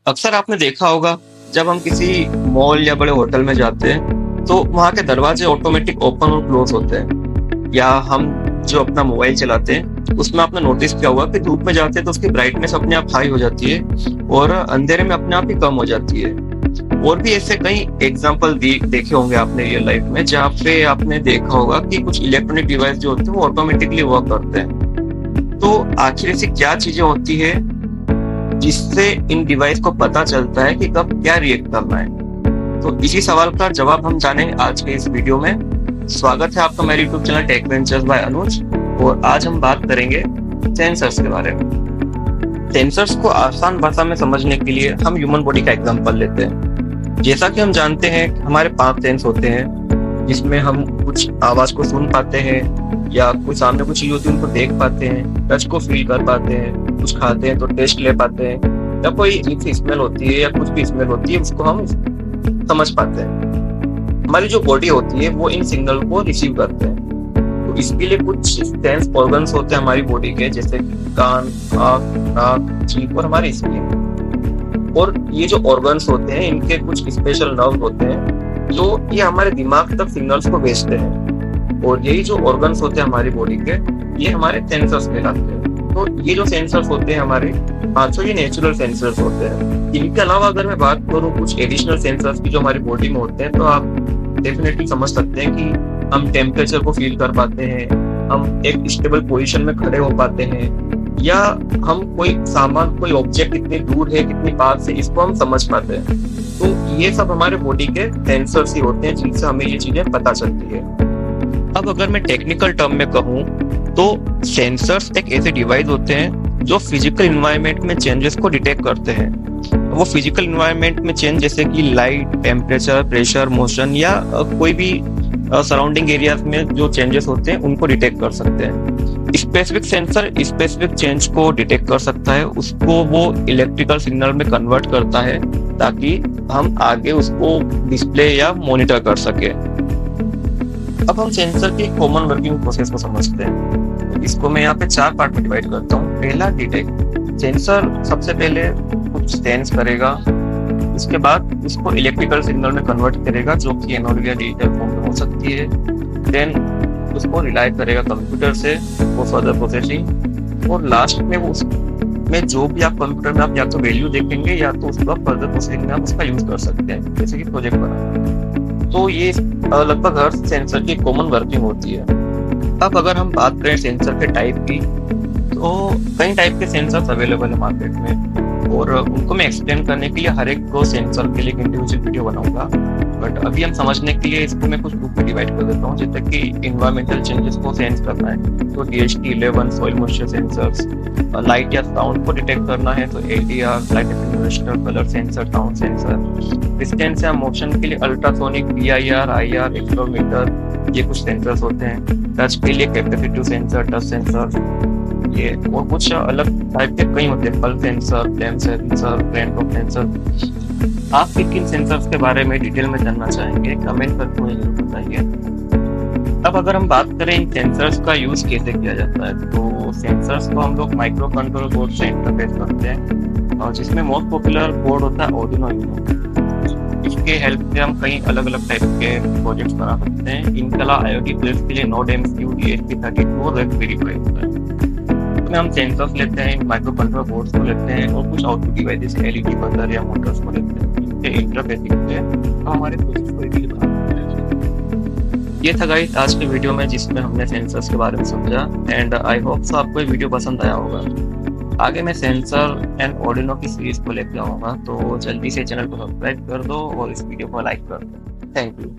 अक्सर आपने देखा होगा, जब हम किसी मॉल या बड़े होटल में जाते हैं तो वहाँ के दरवाजे ऑटोमेटिक ओपन और क्लोज होते हैं। या हम जो अपना मोबाइल चलाते हैं उसमें आपने नोटिस किया होगा कि धूप में जाते हैं तो उसकी ब्राइटनेस अपने आप हाई हो जाती है और अंधेरे में अपने आप ही कम हो जाती है। और भी ऐसे कई एग्जाम्पल देखे होंगे आपने रियल लाइफ में, जहाँ पे आपने देखा होगा कि कुछ इलेक्ट्रॉनिक डिवाइस जो होते हैं वो ऑटोमेटिकली वर्क करते हैं। तो आखिर ऐसी क्या चीजें होती है जिससे इन डिवाइस को पता चलता है कि कब क्या रिएक्ट करना है? तो इसी सवाल का जवाब हम जानेंगे आज के इस वीडियो में। स्वागत है आपका मेरे YouTube channel tech ventures by Anuj. और आज हम बात करेंगे सेंसर्स के बारे में। सेंसर्स को आसान भाषा में समझने के लिए हम ह्यूमन बॉडी का एग्जांपल लेते हैं। जैसा कि हम जानते हैं हमारे 5 सेंस होते हैं, जिसमें हम कुछ आवाज को सुन पाते हैं या कोई सामने कुछ चीज होती है उनको देख पाते हैं, टच को फील कर पाते हैं, कुछ खाते हैं तो टेस्ट ले पाते हैं, या कोई अजीब सी स्मेल होती है या कुछ भी स्मेल होती है उसको हम समझ पाते हैं। हमारी जो बॉडी होती है वो इन सिग्नल को रिसीव करते हैं। तो इसके लिए कुछ सेंस ऑर्गन्स होते हैं हमारी बॉडी के, जैसे कान, आँख, नाक, जीभ और हमारी स्किन। और ये जो ऑर्गन्स होते हैं इनके कुछ स्पेशल नर्व होते हैं जो ये हमारे दिमाग तक सिग्नल्स को भेजते हैं। और यही जो ऑर्गन्स होते हैं हमारी बॉडी के, ये हमारे सेंसर्स कहलाते हैं। तो ये जो सेंसर्स होते हैं हमारे 500 ये नेचुरल सेंसर्स होते हैं। इनके अलावा अगर मैं बात करूँ कुछ एडिशनल सेंसर्स की जो हमारी बॉडी में होते हैं, तो आप डेफिनेटली समझ सकते हैं कि हम टेम्परेचर को फील कर पाते हैं, हम एक स्टेबल पोजीशन में खड़े हो पाते हैं, या हम कोई सामान, कोई ऑब्जेक्ट कितनी दूर है कितनी पास है इसको हम समझ पाते हैं। तो ये सब हमारे बॉडी के सेंसर्स ही होते हैं जिनसे हमें ये चीजें पता चलती है। अब अगर मैं टेक्निकल टर्म में कहूँ तो सेंसर्स एक ऐसे डिवाइस होते हैं जो फिजिकल इन्वायरमेंट में चेंजेस को डिटेक्ट करते हैं। वो फिजिकल इन्वायरमेंट में चेंज जैसे कि लाइट, टेम्परेचर, प्रेशर, मोशन या कोई भी सराउंडिंग एरियाज में जो चेंजेस होते हैं उनको डिटेक्ट कर सकते हैं। स्पेसिफिक सेंसर स्पेसिफिक चेंज को डिटेक्ट कर सकता है, उसको वो इलेक्ट्रिकल सिग्नल में कन्वर्ट करता है ताकि हम आगे उसको डिस्प्ले या मॉनिटर कर सके। अब हम सेंसर की कॉमन वर्किंग प्रोसेस को समझते हैं। तो इसको मैं यहाँ पे 4 पार्ट में डिवाइड करता हूँ। पहला, डिटेक्ट। सेंसर सबसे पहले कुछ सेंस करेगा, उसके बाद उसको इलेक्ट्रिकल सिग्नल में कन्वर्ट करेगा जो कि एनालॉग या डिजिटल फॉर्म में हो सकती है। देन उसको रिलाई करेगा कंप्यूटर से वो फर्दर प्रोसेसिंग, और लास्ट में वो उसमें जो भी आप कंप्यूटर में आप या तो वैल्यू देखेंगे या तो उसका फर्दर प्रोसेसिंग में आप उसका यूज कर सकते हैं, जैसे कि प्रोजेक्ट बनाना। तो ये लगभग हर सेंसर की कॉमन वर्किंग होती है। अब अगर हम बात करें सेंसर के टाइप की, तो कई टाइप के सेंसर्स अवेलेबल है मार्केट में, और उनको मैं एक्सप्लेन करने के लिए हर एक को सेंसर के लिए एक इंडिविजुअल वीडियो बनाऊंगा। बट अभी हम समझने के लिए इसको मैं कुछ ग्रुप में डिवाइड कर देता हूँ। जैसे कि इन्वायरमेंटल चेंजेस को सेंस करना है तो DHT11 soil moisture sensors, light या साउंड को डिटेक्ट करना है तो LDR, light attenuator, colour sensor, sound sensor. Distance या मोशन के लिए अल्ट्रासोनिक, PIR, IR, एक्सेलेरोमीटर, ये कुछ सेंसर्स होते हैं। टच के लिए कैपेसिटिव सेंसर, टच सेंसर ये, और कुछ अलग टाइप के कई होते हैं, pulse sensor, flame sensor, raindrop sensor. आप किन सेंसर्स के बारे में डिटेल में जानना चाहेंगे कमेंट करके मुझे जरूर बताइए। अब अगर हम बात करें इन सेंसर्स का यूज कैसे किया जाता है, तो सेंसर्स को हम लोग माइक्रो कंट्रोलर बोर्ड से इंटरफेस करते हैं, और जिसमें मोस्ट पॉपुलर बोर्ड होता है आर्डिनो यूनो। इसके हेल्प से हम कई अलग अलग टाइप के प्रोजेक्ट्स बना सकते हैं। इनके अलावा IoT प्लेस के लिए NodeMCU, ESP32 और Raspberry Pi होता है। हम सेंसर्स लेते हैं, माइक्रो कंट्रोलर बोर्ड्स को लेते हैं, और कुछ आउटपुट डिवाइसेस LED बजर या मोटर्स को लेते हैं। इनके इंटरफेसिंग से हम हमारे प्रोजेक्ट्स को इजीली बना सकते हैं। ये था गाइस आज के वीडियो में जिसमें हमने सेंसर्स के बारे में समझा, एंड आई होप सो आपको ये वीडियो पसंद आया होगा। आगे मैं सेंसर एंड ऑर्डिनो की सीरीज को लेकर आऊंगा, तो जल्दी से चैनल को सब्सक्राइब कर दो और इस वीडियो को लाइक कर दो। Thank you.